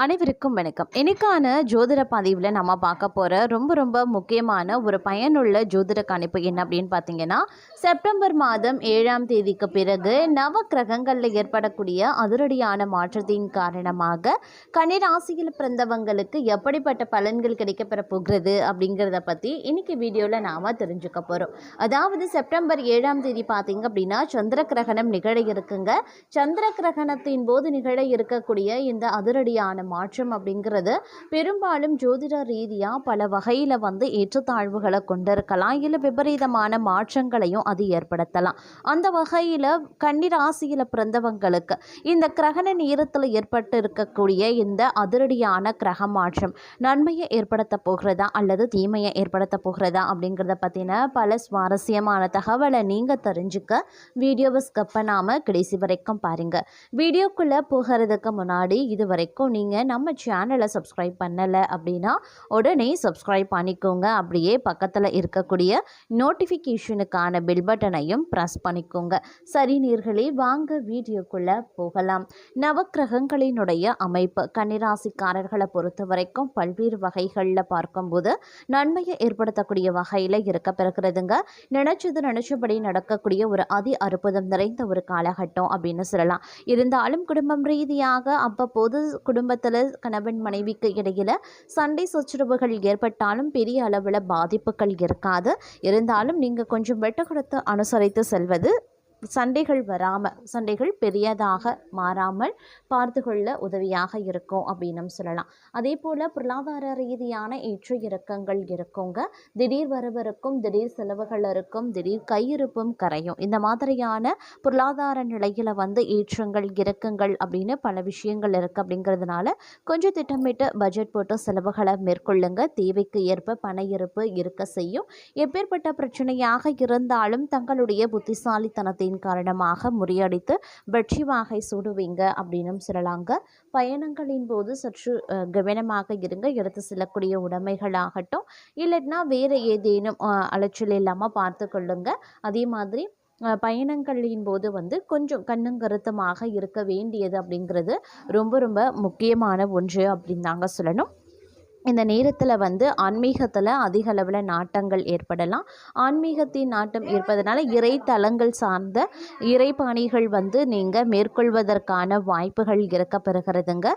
அனைவருக்கும் வணக்கம். இன்னைக்கான ஜோதிட பதிவில் நம்ம பார்க்க போகிற ரொம்ப முக்கியமான ஒரு பயனுள்ள ஜோதிட கணிப்பு என்ன அப்படின்னு பார்த்தீங்கன்னா, செப்டம்பர் மாதம் 7ஆம் தேதிக்கு பிறகு நவ கிரகங்களில் ஏற்படக்கூடிய அதிரடியான மாற்றத்தின் காரணமாக கன்னிராசியில் பிறந்தவங்களுக்கு எப்படிப்பட்ட பலன்கள் கிடைக்கப்பெற போகிறது அப்படிங்கிறத பற்றி இன்னைக்கு வீடியோவில் நாம் தெரிஞ்சுக்க போகிறோம். அதாவது செப்டம்பர் 7ஆம் தேதி பார்த்தீங்க அப்படின்னா சந்திர கிரகணம் நிகழ இருக்குங்க. சந்திர கிரகணத்தின் போது நிகழ இருக்கக்கூடிய இந்த அதிரடியான மாற்றம் அப்படிங்கிறது பெரும்பாலும் ஜோதிட ரீதியாக பல வகையில் ஏற்றத்தாழ்வுகளை கொண்டிருக்கலாம், இல்லை விபரீதமான மாற்றங்களையும் அது ஏற்படுத்தலாம். அந்த வகையில் கன்னிராசியில் பிறந்தவங்களுக்கு இந்த கிரகண நேரத்தில் ஏற்பட்டு இருக்கக்கூடிய இந்த அதிரடியான கிரக மாற்றம் நன்மையை ஏற்படுத்த போகிறதா அல்லது தீமையை ஏற்படுத்த போகிறதா அப்படிங்கிறத பற்றின பல சுவாரஸ்யமான தகவலை நீங்கள் தெரிஞ்சுக்க வீடியோவை ஸ்கிப் பண்ணாமல் கடைசி வரைக்கும் பாருங்கள். வீடியோக்குள்ளே போகிறதுக்கு முன்னாடி இது வரைக்கும் நீங்கள் நம்ம சேனலை சப்ஸ்கிரைப் பண்ணலை அப்படின்னா உடனே சப்ஸ்கிரைப் பண்ணிக்கோங்க. அப்படியே பக்கத்தில் இருக்கக்கூடிய நோட்டிஃபிகேஷனுக்கான பெல் பட்டனையும் ப்ரெஸ் பண்ணிக்கோங்க. சரி நேயர்களே, வாங்க வீடியோக்குள்ளே போகலாம். நவக்கிரகங்களினுடைய அமைப்பு கன்னிராசிக்காரர்களை பொறுத்த வரைக்கும் பல்வேறு வகைகளில் பார்க்கும்போது நன்மையை ஏற்படுத்தக்கூடிய வகையில் இருக்க பிறகுறதுங்க. நினைச்சபடி நடக்கக்கூடிய ஒரு அதி அற்புதம் நிறைந்த ஒரு காலகட்டம் அப்படின்னு சொல்லலாம். இருந்தாலும் குடும்பம் ரீதியாக அவ்வப்போது குடும்பத்தில் கணவன் மனைவிக்கு இடையில சண்டை சச்சரவுகள் ஏற்பட்டாலும் பெரிய அளவில் பாதிப்புகள் இருக்காது. இருந்தாலும் நீங்கள் கொஞ்சம் விட்டு கொடுத்து அனுசரித்து செல்வது சண்டைகள் பெரியதாக மாறாமல் பார்த்து கொள்ள உதவியாக இருக்கும் அப்படின்னு சொல்லலாம். அதே போல் பொருளாதார ரீதியான ஏற்ற இறக்கங்கள் இருக்குங்க. திடீர் வரவிருக்கும், திடீர் செலவுகள் இருக்கும், திடீர் கையிருப்பும் கரையும். இந்த மாதிரியான பொருளாதார நிலையில் ஏற்றங்கள் இறக்கங்கள் அப்படின்னு பல விஷயங்கள் இருக்குது. அப்படிங்கிறதுனால கொஞ்சம் திட்டமிட்டு பட்ஜெட் போட்டு செலவுகளை மேற்கொள்ளுங்க. தேவைக்கு ஏற்ப பண இருப்பு இருக்க செய்யும். எப்பேற்பட்ட பிரச்சனையாக இருந்தாலும் தங்களுடைய புத்திசாலித்தனத்தை காரணமாக முறியடித்து வெற்றி வாகை சூடுவீங்க அப்படின்னு சொல்லலாங்க. பயணங்களின் போது சற்று கவனமாக இருங்க. எடுத்து செல்லக்கூடிய உடைமைகளாகட்டும், இல்லைன்னா வேறு ஏதேனும் அலைச்சல் இல்லாமல் பார்த்து கொள்ளுங்க. அதே மாதிரி பயணங்களின் போது கொஞ்சம் கண்ணும் கருத்துமாக இருக்க வேண்டியது அப்படிங்கிறது ரொம்ப முக்கியமான ஒன்று அப்படின்னு தாங்க சொல்லணும். இந்த நேரத்தில் ஆன்மீகத்தில் அதிக அளவில் நாட்டங்கள் ஏற்படலாம். ஆன்மீகத்தின் நாட்டம் ஏற்பதனால இறை தலங்கள் சார்ந்த இறைப்பணிகள் நீங்கள் மேற்கொள்வதற்கான வாய்ப்புகள் இருக்க பெறுகிறதுங்க.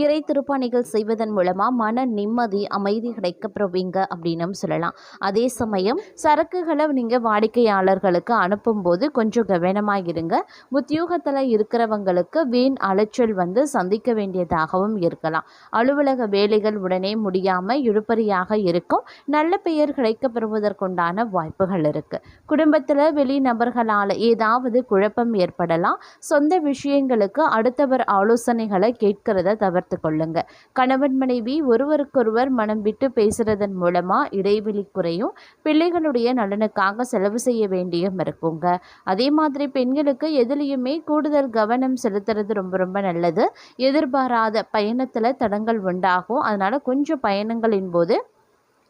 இறை திருப்பணிகள் செய்வதன் மூலமாக மன நிம்மதி, அமைதி கிடைக்கப்பெறுவீங்க அப்படின்னு சொல்லலாம். அதே சமயம் சரக்குகளை நீங்கள் வாடிக்கையாளர்களுக்கு அனுப்பும்போது கொஞ்சம் கவனமாக இருங்க. உத்தியோகத்தில் இருக்கிறவங்களுக்கு வீண் அலைச்சல் சந்திக்க வேண்டியதாகவும் இருக்கலாம். அலுவலக வேலைகள் உடனே முடியாமல் இழுபறியாக இருக்கும். நல்ல பெயர் கிடைக்க பெறுவதற்குண்டான வாய்ப்புகள் இருக்கு. குடும்பத்தில் வெளிநபர்களால் ஏதாவது குழப்பம் ஏற்படலாம். சொந்த விஷயங்களுக்கு அடுத்தவர் ஆலோசனைகளை கேட்கிறத தவிர்த்து கொள்ளுங்க. கணவன் மனைவி ஒருவருக்கொருவர் மனம் விட்டு பேசுறதன் மூலமா இடைவெளி குறையும். பிள்ளைகளுடைய நலனுக்காக செலவு செய்ய வேண்டியும் இருக்குங்க. அதே மாதிரி பெண்களுக்கு எதுலேயுமே கூடுதல் கவனம் செலுத்துறது ரொம்ப நல்லது. எதிர்பாராத பயணத்தில் தடங்கள் உண்டாகும். அதனால கொஞ்சம் பயணங்களின் போது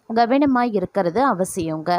கவனமாக இருக்கிறது அவசியங்க.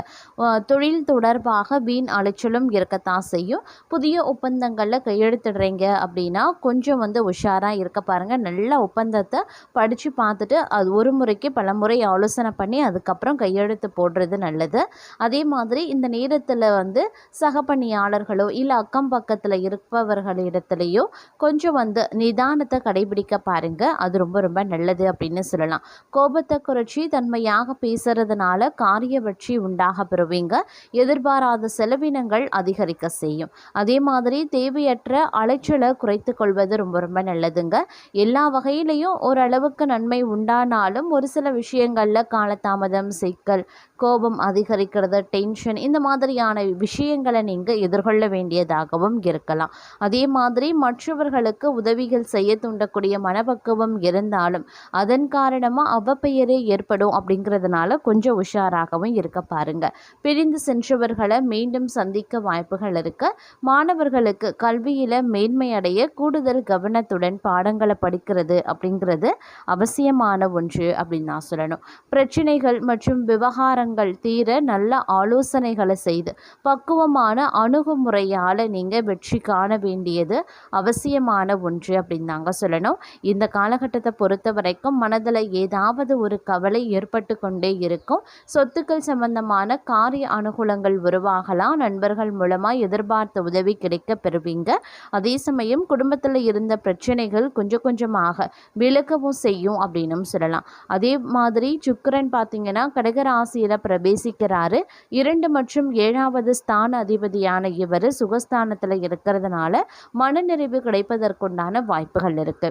தொழில் தொடர்பாக வீண் அலைச்சலும் இருக்கத்தான் செய்யும். புதிய ஒப்பந்தங்களில் கையெழுத்திடுறீங்க அப்படின்னா கொஞ்சம் உஷாராக இருக்க பாருங்கள். நல்ல ஒப்பந்தத்தை படித்து பார்த்துட்டு அது ஒரு முறைக்கு பல முறை ஆலோசனை பண்ணி அதுக்கப்புறம் கையெழுத்து போடுறது நல்லது. அதே மாதிரி இந்த நேரத்தில் சக பணியாளர்களோ இல்லை அக்கம் பக்கத்தில் இருப்பவர்களிடத்துலையோ கொஞ்சம் நிதானத்தை கடைபிடிக்க பாருங்கள். அது ரொம்ப நல்லது அப்படின்னு சொல்லலாம். கோபத்தை குறைச்சி தன்மையாக பேசுறதுனால காரிய வெற்றி உண்டாக பெறுவீங்க. எதிர்பாராத செலவினங்கள் அதிகரிக்க செய்யும். அதே மாதிரி தேவையற்ற அலைச்சலை குறைத்து கொள்வது ரொம்ப நல்லதுங்க. எல்லா வகையிலையும் ஓரளவுக்கு நன்மை உண்டானாலும் ஒரு சில விஷயங்களில் காலதாமதம், சிக்கல், கோபம் அதிகரிக்கிறது, டென்ஷன், இந்த மாதிரியான விஷயங்களை நீங்கள் எதிர்கொள்ள வேண்டியதாகவும் இருக்கலாம். அதே மாதிரி மற்றவர்களுக்கு உதவிகள் செய்ய தூண்டக்கூடிய மனப்பக்குவம் இருந்தாலும் அதன் காரணமாக அவப்பெயரே ஏற்படும். அப்படிங்கிறதுனால கொஞ்சம் உஷாராகவும் இருக்க பாருங்க. பிரிந்து சென்றவர்களை மீண்டும் சந்திக்க வாய்ப்புகள் இருக்கு. மாணவர்களுக்கு கல்வியில மேன்மை அடைய கூடுதல் கவனத்துடன் பாடங்களை படிக்கிறது அப்படிங்கிறது அவசியமான ஒன்று அப்படின்னு நான் சொல்லணும். பிரச்சனைகள் மற்றும் விவகாரங்கள் சங்கடங்கள் தீர நல்ல ஆலோசனைகளை செய்து பக்குவமான அணுகுமுறையால் நீங்கள் வெற்றி காண வேண்டியது அவசியமான ஒன்று அப்படின்னு தாங்க சொல்லணும். இந்த காலகட்டத்தை பொறுத்த வரைக்கும் மனதில் ஏதாவது ஒரு கவலை ஏற்பட்டு கொண்டே இருக்கும். சொத்துக்கள் சம்பந்தமான காரிய அனுகூலங்கள் உருவாகலாம். நண்பர்கள் மூலமாக எதிர்பார்த்த உதவி கிடைக்க பெறுவீங்க. அதே சமயம் குடும்பத்தில் இருந்த பிரச்சனைகள் கொஞ்சம் கொஞ்சமாக விலகவும் செய்யும் அப்படின்னும் சொல்லலாம். அதே மாதிரி சுக்கிரன் பார்த்தீங்கன்னா கடகராசியில் பிரவேசிக்கிறாரு. 2 மற்றும் 7வது ஸ்தான அதிபதியான இவர் சுகஸ்தானத்தில் இருக்கிறதுனால மனநிறைவு கிடைப்பதற்குண்டான வாய்ப்புகள் இருக்கு.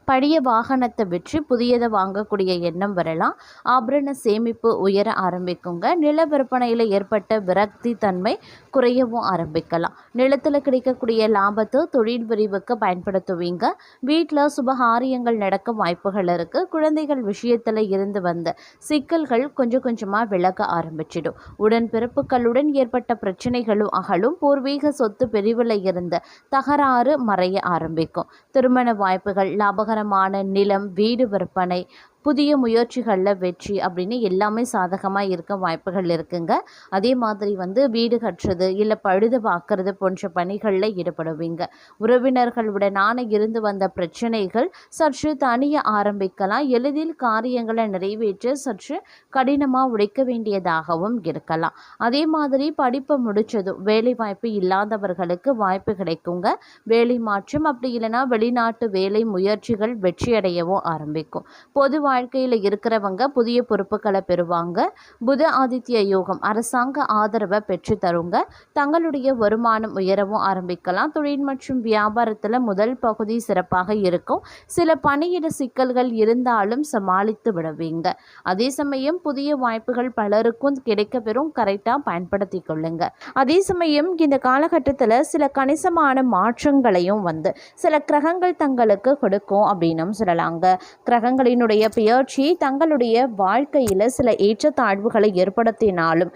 பழைய வாகனத்தை விற்று புதியதை வாங்கக்கூடிய எண்ணம் வரலாம். ஆபரண சேமிப்பு உயர ஆரம்பிக்குங்க. நில விற்பனையில் ஏற்பட்ட விரக்தி தன்மை குறையவும் ஆரம்பிக்கலாம். நிலத்தில் கிடைக்கக்கூடிய லாபத்தை தொழில் விரிவுக்கு பயன்படுத்துவீங்க. வீட்டில் சுபகாரியங்கள் நடக்க வாய்ப்புகள் இருக்குது. குழந்தைகள் விஷயத்தில் இருந்து வந்த சிக்கல்கள் கொஞ்சம் கொஞ்சமாக விலக ஆரம்பிச்சிடும். உடன்பிறப்புகளுடன் ஏற்பட்ட பிரச்சனைகளும் அகலும். பூர்வீக சொத்து பிரிவில் இருந்த தகராறு மறைய ஆரம்பிக்கும். திருமண வாய்ப்புகள், லாபகரமான நிலம், வீடு விற்பனை, புதிய முயற்சிகளில் வெற்றி அப்படின்னு எல்லாமே சாதகமாக இருக்க வாய்ப்புகள் இருக்குங்க. அதே மாதிரி வீடு கட்டுறது இல்லை பழுது பார்க்கறது போன்ற பணிகளில் ஈடுபடுவீங்க. உறவினர்களுடனான இருந்து வந்த பிரச்சனைகள் சற்று தனிய ஆரம்பிக்கலாம். எளிதில் காரியங்களை நிறைவேற்ற சற்று கடினமாக உழைக்க வேண்டியதாகவும் இருக்கலாம். அதே மாதிரி படிப்பை முடித்ததும் வேலை வாய்ப்பு இல்லாதவர்களுக்கு வாய்ப்பு கிடைக்குங்க. வேலை மாற்றம் அப்படி இல்லைன்னா வெளிநாட்டு வேலை முயற்சிகள் வெற்றியடையவும் ஆரம்பிக்கும். பொது வாழ்க்கையில் இருக்கிறவங்க புதிய பொறுப்புகளை பெறுவாங்க. புத ஆதித்ய யோகம் அரசாங்க ஆதரவை பெற்று தருங்க. தங்களுடைய வருமானம் உயரவும் ஆரம்பிக்கலாம். தொழில் மற்றும் வியாபாரத்தில் முதல் பகுதி சிறப்பாக இருக்கும். சில பணியிட சிக்கல்கள் இருந்தாலும் சமாளித்து விடுவீங்க. அதே சமயம் புதிய வாய்ப்புகள் பலருக்கும் கிடைக்க பெறும். கரெக்டாக பயன்படுத்தி கொள்ளுங்க. அதே சமயம் இந்த காலகட்டத்தில் சில கணிசமான மாற்றங்களையும் சில கிரகங்கள் தங்களுக்கு கொடுக்கும் அப்படின்னும் சொல்லலாங்க. கிரகங்களினுடைய பெயர்ச்சி தங்களுடைய வாழ்க்கையில் சில ஏற்றத்தாழ்வுகளை ஏற்படுத்தினாலும்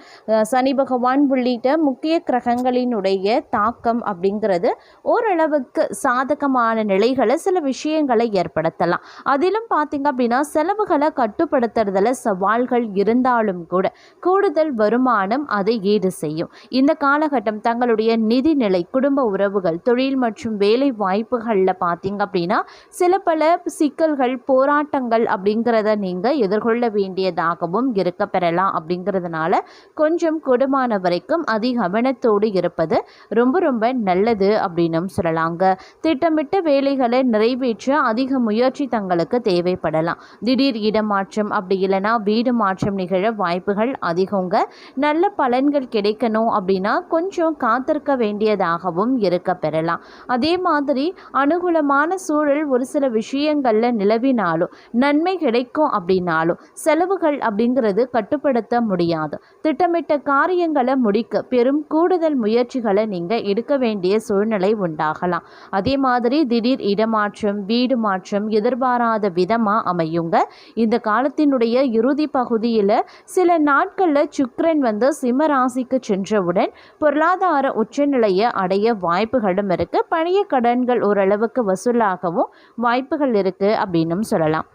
சனி பகவான் உள்ளிட்ட முக்கிய கிரகங்களினுடைய தாக்கம் அப்படிங்கிறது ஓரளவுக்கு சாதகமான நிலைகளை சில விஷயங்களை ஏற்படுத்தலாம். அதிலும் பார்த்தீங்க அப்படின்னா செலவுகளை கட்டுப்படுத்துறதுல சவால்கள் இருந்தாலும் கூட கூடுதல் வருமானம் அதை ஈடு செய்யும். இந்த காலகட்டம் தங்களுடைய நிதி நிலை, குடும்ப உறவுகள், தொழில் மற்றும் வேலை வாய்ப்புகளில் பார்த்தீங்க அப்படின்னா சில பல சிக்கல்கள், போராட்டங்கள் அப்படிங்கிறத நீங்கள் எதிர்கொள்ள வேண்டியதாகவும் இருக்க பெறலாம். அப்படிங்கிறதுனால கொஞ்சம் கூடுமான வரைக்கும் அதிக கவனத்தோடு இருப்பது ரொம்ப ரொம்ப நல்லது அப்படின்னு சொல்லலாங்க. திட்டமிட்ட வேலைகளை நிறைவேற்ற அதிக முயற்சி தங்களுக்கு தேவைப்படலாம். திடீர் இடமாற்றம் அப்படி இல்லைன்னா வீடு மாற்றம் நிகழ வாய்ப்புகள் அதிகங்க. நல்ல பலன்கள் கிடைக்கணும் அப்படின்னா கொஞ்சம் காத்திருக்க வேண்டியதாகவும் இருக்க பெறலாம். அதே மாதிரி அனுகூலமான சூழல் ஒரு சில விஷயங்களில் நிலவினாலும் நன்மை கிடைக்கும் அப்படின்னாலும் செலவுகள் அப்படிங்கிறது கட்டுப்படுத்த முடியாது. திட்டமிட்ட காரியங்களை முடிக்க பெரும் கூடுதல் முயற்சிகளை நீங்கள் எடுக்க வேண்டிய சூழ்நிலை உண்டாகலாம். அதே மாதிரி திடீர் இடமாற்றம், வீடு மாற்றம் எதிர்பாராத விதமாக அமையுங்க. இந்த காலத்தினுடைய இறுதி பகுதியில் சில நாட்களில் சுக்கிரன் சிம்ம ராசிக்கு சென்றவுடன் பொருளாதார உச்சநிலையை அடைய வாய்ப்புகளும் இருக்கு. பழைய கடன்கள் ஓரளவுக்கு வசூலாகவும் வாய்ப்புகள் இருக்கு அப்படின்னு சொல்லலாம்.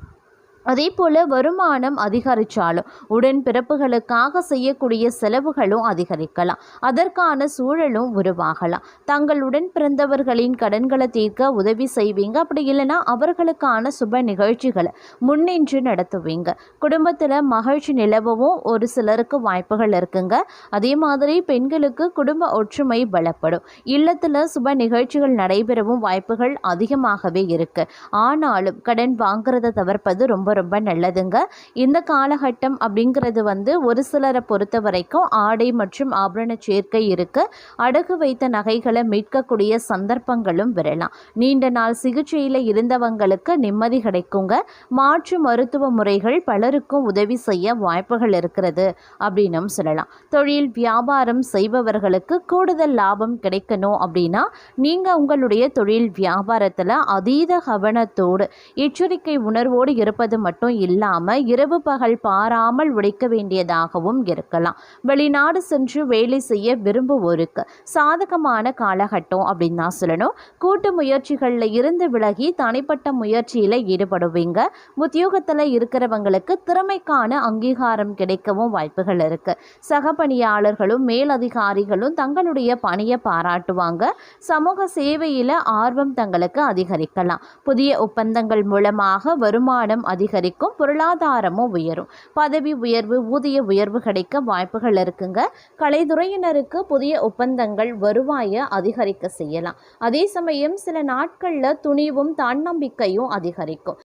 அதே போல் வருமானம் அதிகரித்தாலும் உடன்பிறப்புகளுக்காக செய்யக்கூடிய செலவுகளும் அதிகரிக்கலாம். அதற்கான சூழலும் உருவாகலாம். தங்களுடன் பிறந்தவர்களின் கடன்களை தீர்க்க உதவி செய்வீங்க. அப்படி இல்லைன்னா அவர்களுக்கான சுப நிகழ்ச்சிகளை முன்னின்று நடத்துவீங்க. குடும்பத்தில் மகிழ்ச்சி நிலவவும் ஒரு சிலருக்கு வாய்ப்புகள் இருக்குங்க. அதே மாதிரி பெண்களுக்கு குடும்ப ஒற்றுமை பலப்படும். இல்லத்தில் சுப நிகழ்ச்சிகள் நடைபெறவும் வாய்ப்புகள் அதிகமாகவே இருக்கு. ஆனாலும் கடன் வாங்குறதை தவிர்ப்பது ரொம்ப ரொம்ப நல்லதுங்க. இந்த காலகட்டம் அப்படிங்கிறது ஒரு சிலரை பொறுத்த வரைக்கும் ஆடை மற்றும் ஆபரண சேர்க்கை இருக்கு. அடகு வைத்த நகைகளை மீட்கக்கூடிய சந்தர்ப்பங்களும் வரலாம். நீண்ட நாள் சிகிச்சையில் இருந்தவங்களுக்கு நிம்மதி கிடைக்குங்க. மாற்று மருத்துவ முறைகள் பலருக்கும் உதவி செய்ய வாய்ப்புகள் இருக்கிறது அப்படின்னு சொல்லலாம். தொழில் வியாபாரம் செய்பவர்களுக்கு கூடுதல் லாபம் கிடைக்கணும் அப்படின்னா நீங்கள் உங்களுடைய தொழில் வியாபாரத்தில் அதீத கவனத்தோடு எச்சரிக்கை உணர்வோடு இருப்பது மட்டும் இல்லாமல் இரவு பகல் பாராமல் உழைக்க வேண்டியதாகவும் இருக்கலாம். வெளிநாடு சென்று வேலை செய்ய விரும்புவோருக்கு சாதகமான காலகட்டம் அப்படின்னு தான் சொல்லணும். கூட்டு முயற்சிகளில் இருந்து விலகி தனிப்பட்ட முயற்சியில் ஈடுபடுவீங்க. உத்தியோகத்தில் இருக்கிறவங்களுக்கு திறமைக்கான அங்கீகாரம் கிடைக்கவும் வாய்ப்புகள் இருக்கு. சக பணியாளர்களும் மேலதிகாரிகளும் தங்களுடைய பணியை பாராட்டுவாங்க. சமூக சேவையில் ஆர்வம் தங்களுக்கு அதிகரிக்கலாம். புதிய ஒப்பந்தங்கள் மூலமாக வருமானம் அதிகரிக்கும், பொருளாதாரமும் உயரும். பதவி உயர்வு, ஊதிய உயர்வு கிடைக்க வாய்ப்புகள் இருக்குங்க. கலைத்துறையினருக்கு புதிய ஒப்பந்தங்கள் வருவாயை அதிகரிக்க செய்யலாம். அதே சமயம் சில நாட்களில் துணிவும் தன்னம்பிக்கையும் அதிகரிக்கும்.